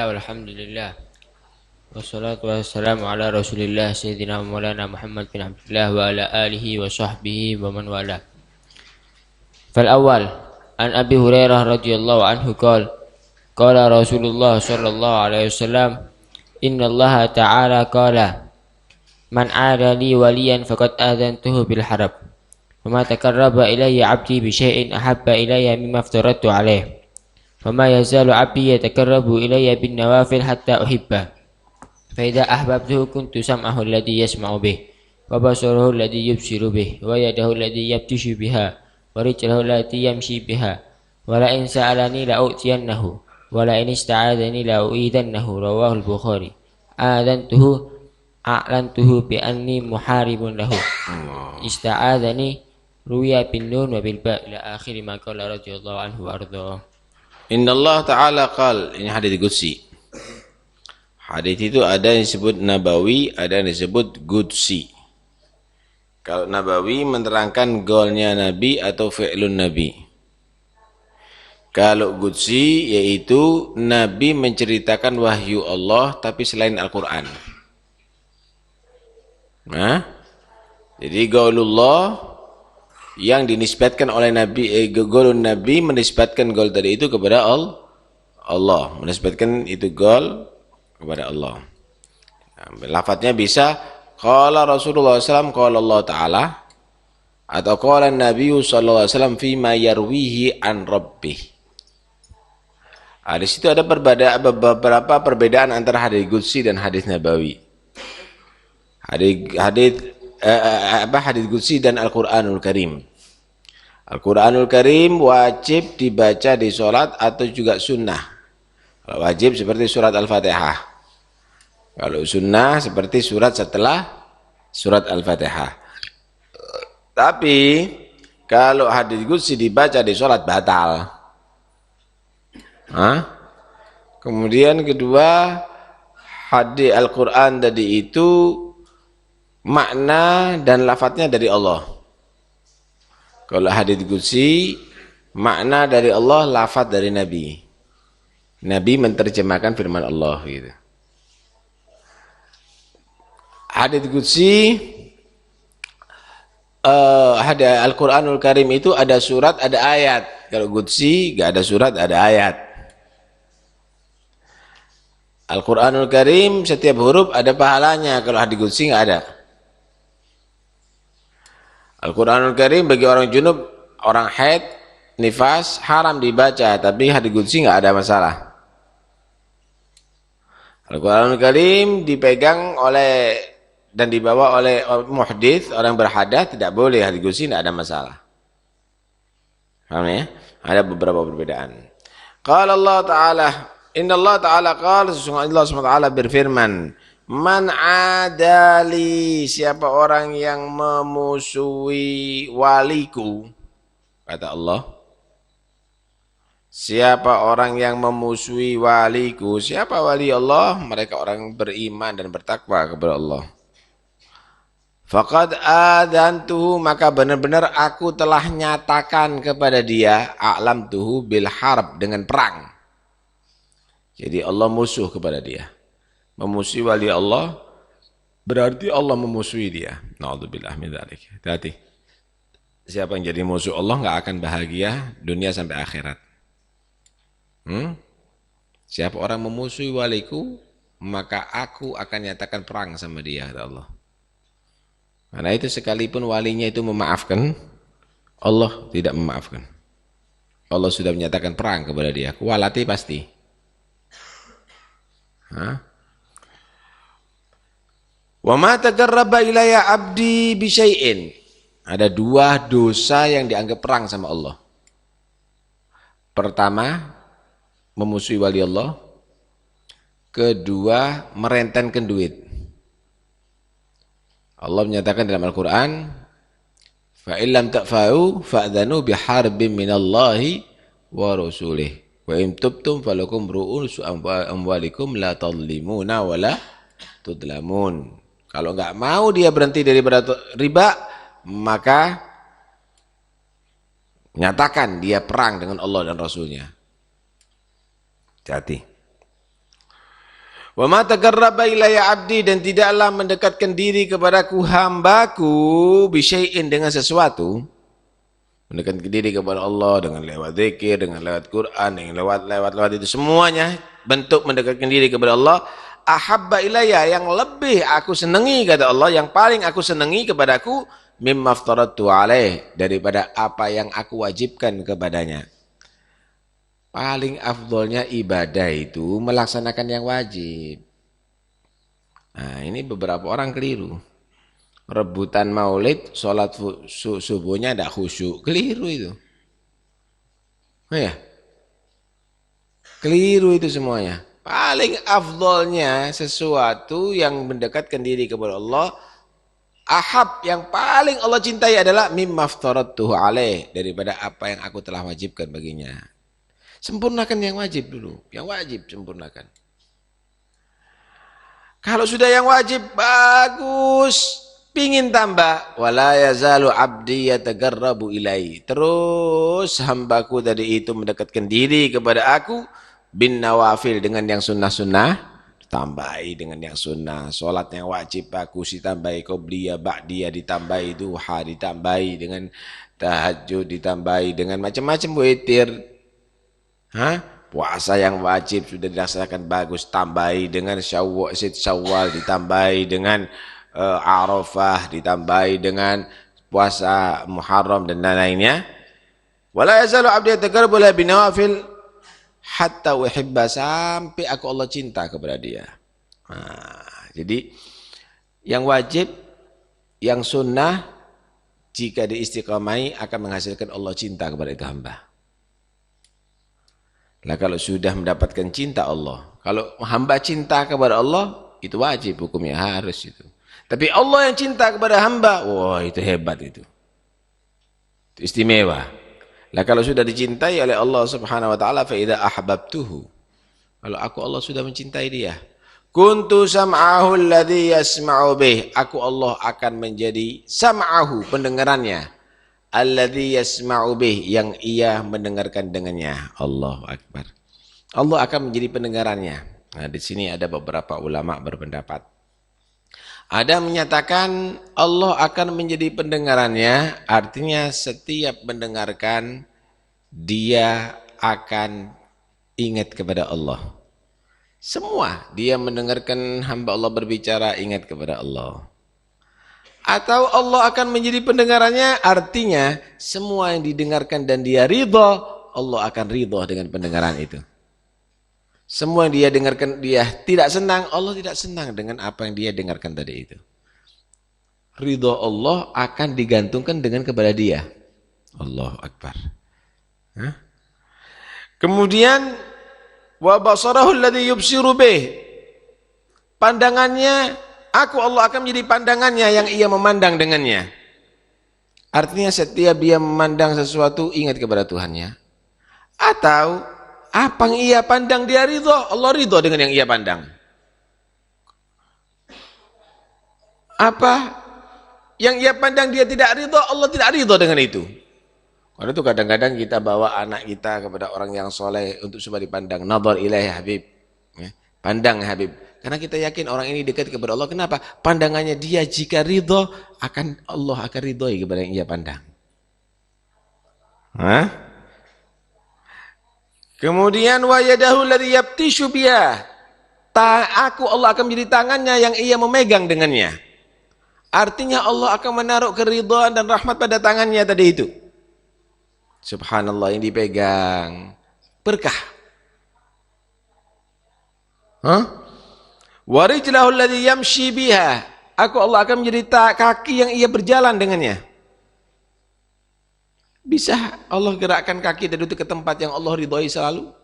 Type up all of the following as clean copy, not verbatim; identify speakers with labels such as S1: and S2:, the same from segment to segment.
S1: Bismillah walhamdulillah wassalatu wassalamu ala rasulillah sayyidina maulana Muhammad bin Abdullah wa ala alihi wa sahbihi wa man wala. Fal awal an Abi Hurairah radhiyallahu anhu qala Rasulullah sallallahu alaihi wasallam inna Allah ta'ala qala man 'ada li waliyan faqad adantuhu bil harb wa ma takarraba ilayya 'abdi bi syai'in ahabba ilayya mimma aftaradtu alaihi فما يزال عبدي يتقرب إلي بالنوافل حتى أحبه فإذا أحببته كنت سمعه الذي يسمع به وبصره الذي يبصر به ويده الذي يبطش بها ورجله التي يمشي بها ولئن سألني لأؤتينه ولئن استعاذني لأؤيذنه رواه البخاري أعلنته بأني محارب له استعاذني روي بالنون وبالباء إلى آخر ما قال رضي الله عنه وأرضاه.
S2: Inna Allah Ta'ala qal, ini hadits qudsi. Hadits itu ada yang disebut nabawi, ada yang disebut qudsi. Kalau nabawi menerangkan golnya Nabi atau fi'lun Nabi. Kalau qudsi yaitu Nabi menceritakan wahyu Allah tapi selain Al-Quran. Nah, jadi gaulullah yang dinisbatkan oleh Nabi, golun Nabi menisbatkan gol tadi itu kepada Allah, menisbatkan itu gol kepada Allah. Nah, lafadznya bisa qala Rasulullah SAW, qala Allah Ta'ala, atau qala Nabi SAW fima yarwihi an rabbih. Di situ ada beberapa perbedaan antara hadis qudsi dan hadis nabawi. Hadis qudsi dan Al-Quranul Karim. Al-Quranul Karim wajib dibaca di sholat atau juga sunnah. Kalau wajib seperti surat Al-Fatihah. Kalau sunnah seperti surat setelah surat Al-Fatihah. Tapi kalau hadis qudsi dibaca di sholat batal. Kemudian kedua, hadis Al-Quran tadi itu makna dan lafadznya dari Allah. Kalau hadits qudsi makna dari Allah, lafadz dari Nabi. Nabi menerjemahkan firman Allah gitu. Hadits qudsi ada Al-Quranul Karim itu ada surat, ada ayat. Kalau qudsi enggak ada surat, ada ayat. Al-Quranul Karim setiap huruf ada pahalanya, kalau hadits qudsi enggak ada. Al-Quranul Karim bagi orang junub, orang haid, nifas, haram dibaca, tapi hadits qudsi enggak ada masalah. Al-Quranul Karim dipegang oleh dan dibawa oleh muhdits, orang berhadas, tidak boleh, hadits qudsi enggak ada masalah. Paham ya? Ada beberapa perbedaan. Qala Allah Ta'ala, inna Allah Ta'ala qala, sesungguhnya Allah SWT berfirman, man adali, siapa orang yang memusuhi waliku, kata Allah, siapa orang yang memusuhi waliku, siapa wali Allah? Mereka orang beriman dan bertakwa kepada Allah. Faqad adantuhu, maka benar-benar aku telah nyatakan kepada dia, a'lamtuhu bil harb, dengan perang. Jadi Allah musuh kepada dia. Memusuhi wali Allah berarti Allah memusuhi dia. Na'udzubillah min dzalik. Hati-hati. Siapa yang jadi musuh Allah enggak akan bahagia dunia sampai akhirat. Siapa orang memusuhi waliku, maka aku akan nyatakan perang sama dia, kata Allah. Karena itu sekalipun walinya itu memaafkan, Allah tidak memaafkan. Allah sudah menyatakan perang kepada dia. Kualati pasti. Wa ma taqarraba ilayya 'abdi bi syai'in. Ada dua dosa yang dianggap perang sama Allah. Pertama, memusuhi wali Allah. Kedua, merentenkan duit. Allah menyatakan dalam Al-Quran, fa illam ta'fa'u fa'dhanu biharbin minallahi wa rasulih. Wa in tubtum falakum ru'usu amwalikum la tadlimuna wa la tudlamun. Kalau enggak mau dia berhenti dari riba, maka nyatakan dia perang dengan Allah dan Rasulnya. Hati. Wa ma taqarraba ilayya 'abdi, dan tidaklah mendekatkan diri kepadaku hambaku bisyai'in, dengan sesuatu. Mendekatkan diri kepada Allah dengan lewat zikir, dengan lewat Quran, dengan lewat itu semuanya bentuk mendekatkan diri kepada Allah. Ahabba ilayya, yang lebih aku senangi, kata Allah, yang paling aku senangi kepadaku, mimma aftaratu alaih, daripada apa yang aku wajibkan kepadanya. Paling afdolnya ibadah itu melaksanakan yang wajib. Nah, ini beberapa orang keliru. Rebutan maulid, sholat subuhnya ada khusyuk. Keliru itu. Oh ya? Keliru itu semuanya. Paling afdolnya sesuatu yang mendekatkan diri kepada Allah, ahab, yang paling Allah cintai adalah mimma aftaratuhu alaih, daripada apa yang aku telah wajibkan baginya. Sempurnakan yang wajib dulu. Yang wajib sempurnakan. Kalau sudah yang wajib, bagus. Pingin tambah. Wala yazalu abdi yatagarrabu ilai. Terus hambaku tadi itu mendekatkan diri kepada aku bin nawafil, dengan yang sunnah-sunnah. Tambahi dengan yang sunnah. Solat yang wajib bagus ditambahi. Qobliyah, ba'diyah ditambahi. Duha ditambahi. Dengan tahajud ditambahi. Dengan macam-macam witir. Puasa yang wajib sudah dilaksanakan bagus, tambahi dengan syawal, ditambahi dengan Arafah, ditambahi dengan puasa Muharram dan lain-lainnya. Wala yazalu 'abdi yataqarrabu ilayya binawafil hatta uhibba, sampai aku Allah cinta kepada dia. Jadi yang wajib, yang sunnah, jika diistiqamai akan menghasilkan Allah cinta kepada itu hamba. Nah, kalau sudah mendapatkan cinta Allah, kalau hamba cinta kepada Allah, itu wajib hukumnya, harus itu. Tapi Allah yang cinta kepada hamba, wah itu hebat itu. Itu istimewa. Nah, kalau sudah dicintai oleh Allah Subhanahu wa taala, fa idza ahbabtuhu, kalau aku Allah sudah mencintai dia, kuntu sam'ahu alladhi yasma'u bih, aku Allah akan menjadi sam'ahu, pendengarannya, alladhi yasma'u bih, yang ia mendengarkan dengannya. Allahu Akbar. Allah akan menjadi pendengarannya. Nah, di sini ada beberapa ulama berpendapat. Ada menyatakan Allah akan menjadi pendengarannya, artinya setiap mendengarkan dia akan ingat kepada Allah. Semua dia mendengarkan hamba Allah berbicara, ingat kepada Allah. Atau Allah akan menjadi pendengarannya, artinya semua yang didengarkan dan dia ridho, Allah akan ridho dengan pendengaran itu. Semua yang dia dengarkan dia tidak senang, Allah tidak senang dengan apa yang dia dengarkan tadi itu. Ridho Allah akan digantungkan dengan kepada dia. Allahu Akbar. Kemudian wa basarahu alladhi yubsiru bih, pandangannya, aku Allah akan menjadi pandangannya yang ia memandang dengannya. Artinya setiap dia memandang sesuatu ingat kepada Tuhannya. Atau apa yang ia pandang dia ridho, Allah ridho dengan yang ia pandang. Apa yang ia pandang dia tidak ridho, Allah tidak ridho dengan itu. Karena itu kadang-kadang kita bawa anak kita kepada orang yang soleh untuk supaya dipandang. Nadhar ilaihi Habib. Pandang Habib. Karena kita yakin orang ini dekat kepada Allah. Kenapa? Pandangannya dia jika ridho, Allah akan ridhoi kepada yang ia pandang. Kemudian wa yadahu alladhi yabtishu biha, aku Allah akan menjadi tangannya yang ia memegang dengannya. Artinya Allah akan menaruh keridhaan dan rahmat pada tangannya tadi itu. Subhanallah, yang dipegang berkah. Wa rijlahu alladhi yamshi biha, aku Allah akan menjadi kaki yang ia berjalan dengannya. Bisa Allah gerakkan kaki dari itu ke tempat yang Allah ridhoi selalu,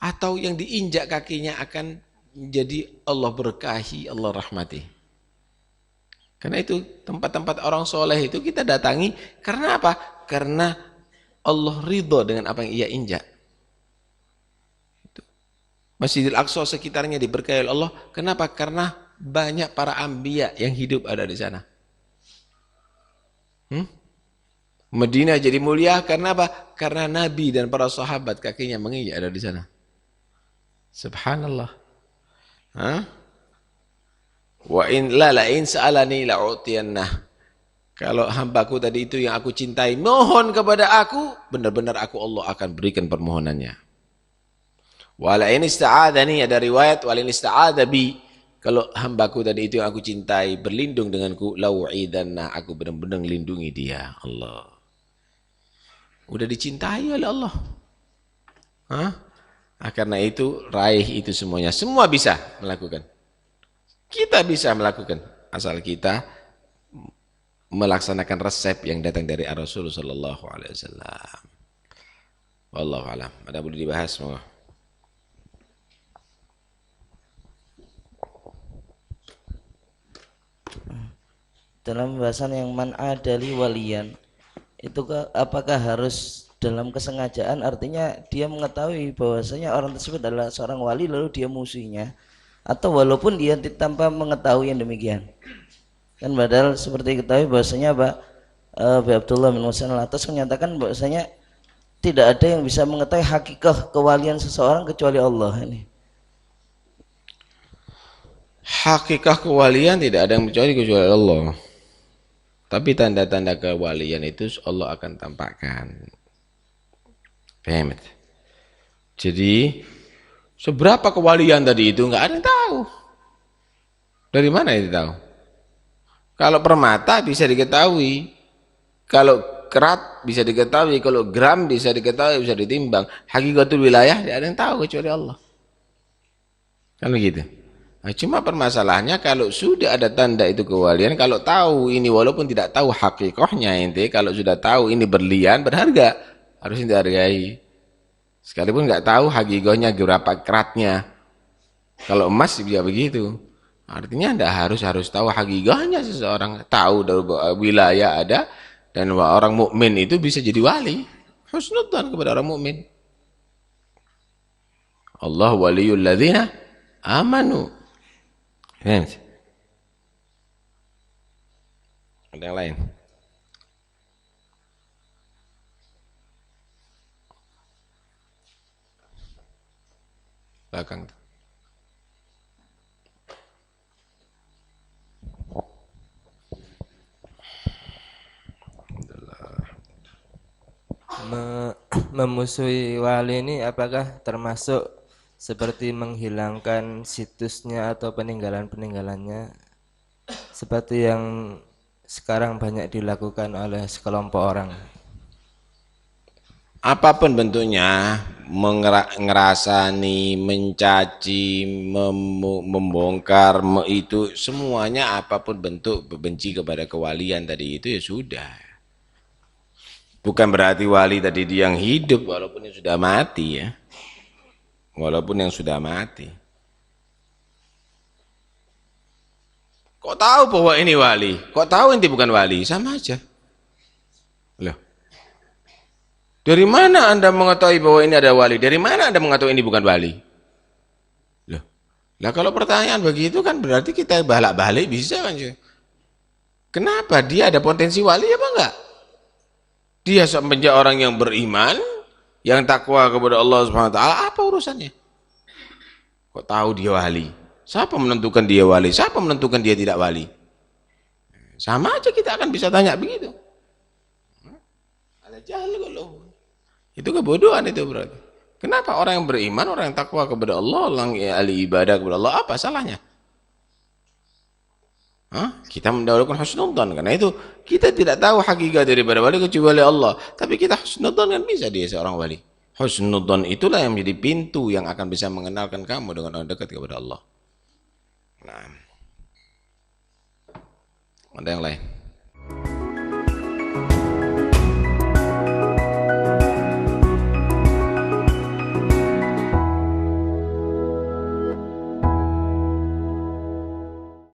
S2: atau yang diinjak kakinya akan menjadi Allah berkahi, Allah rahmati. Karena itu tempat-tempat orang soleh itu kita datangi karena apa? Karena Allah ridho dengan apa yang ia injak. Masjidil Aqsa sekitarnya diberkahi oleh Allah. Kenapa? Karena banyak para anbiya yang hidup ada di sana. Madinah jadi mulia karena apa? Karena Nabi dan para sahabat kakinya menginjak ada di sana. Subhanallah. Hah? Wa in la in sa'alani la'utiyannah. Kalau hambaku tadi itu yang aku cintai, mohon kepada aku, benar-benar aku Allah akan berikan permohonannya. Wala in ista'adani, ada riwayat wala in ista'adha bi. Kalau hambaku tadi itu yang aku cintai berlindung denganku, lau'idanna, aku benar-benar lindungi dia. Allah. Udah dicintai oleh Allah. Hah? Karena itu raih itu semuanya. Semua bisa melakukan. Kita bisa melakukan asal kita melaksanakan resep yang datang dari Rasulullah sallallahu alaihi wasallam. Wallahu alam. Ada boleh dibahas semua.
S3: Dalam pembahasan yang man adali waliyan, itu apakah harus dalam kesengajaan, artinya dia mengetahui bahwasanya orang tersebut adalah seorang wali lalu dia musuhnya, atau walaupun dia tanpa mengetahui yang demikian? Kan padahal seperti ketahui bahwasanya Abdullah bin Musa al-Atas menyatakan bahwasanya tidak ada yang bisa mengetahui hakikat kewalian seseorang kecuali Allah ini.
S2: Hakikat kewalian tidak ada yang kecuali Allah. Tapi tanda-tanda kewalian itu Allah akan tampakkan. Paham? Jadi seberapa kewalian tadi itu nggak ada yang tahu. Dari mana itu tahu? Kalau permata bisa diketahui, kalau kerat bisa diketahui, kalau gram bisa diketahui, bisa ditimbang. Hakikatul wilayah tidak ada yang tahu kecuali Allah. Kan begitu. Nah, cuma permasalahannya kalau sudah ada tanda itu kewalian, kalau tahu ini walaupun tidak tahu hakikahnya ente, kalau sudah tahu ini berlian berharga, harus dihargai. Sekalipun nggak tahu hakikahnya berapa keratnya. Kalau emas bisa begitu. Artinya Anda harus tahu hakikahnya seseorang, tahu dari wilayah ada, dan orang mukmin itu bisa jadi wali. Husnudzan kepada orang mukmin. Allah waliyul ladzina amanu. Ada yang lain? Belakang.
S4: Memusuhi wali ini apakah termasuk seperti menghilangkan situsnya atau peninggalan-peninggalannya seperti yang sekarang banyak dilakukan oleh sekelompok orang?
S2: Apapun bentuknya, ngerasani, mencaci, membongkar, itu semuanya apapun bentuk benci kepada kewalian tadi itu ya sudah. Bukan berarti wali tadi dia yang hidup walaupun yang sudah mati ya. Walaupun yang sudah mati. Kok tahu bahwa ini wali? Kok tahu ini bukan wali? Sama aja. Loh. Dari mana Anda mengetahui bahwa ini ada wali? Dari mana Anda mengetahui ini bukan wali? Loh. Lah kalau pertanyaan begitu kan berarti kita balak-balik bisa kan? Kenapa? Dia ada potensi wali apa enggak? Dia menjadi orang yang beriman, yang takwa kepada Allah Subhanahu wa taala, apa urusannya? Kok tahu dia wali? Siapa menentukan dia wali? Siapa menentukan dia tidak wali? Sama aja kita akan bisa tanya begitu. Ada jahil kalau. Itu kebodohan itu berarti. Kenapa orang yang beriman, orang yang takwa kepada Allah, orang yang ahli ibadah kepada Allah, apa salahnya? Kita mendahulukan husnudzan, karena itu kita tidak tahu hakikat daripada wali kecuali Allah, tapi kita husnudzan kan bisa dia seorang wali. Husnudzan itulah yang menjadi pintu yang akan bisa mengenalkan kamu dengan orang dekat kepada Allah. Nah, ada yang lain?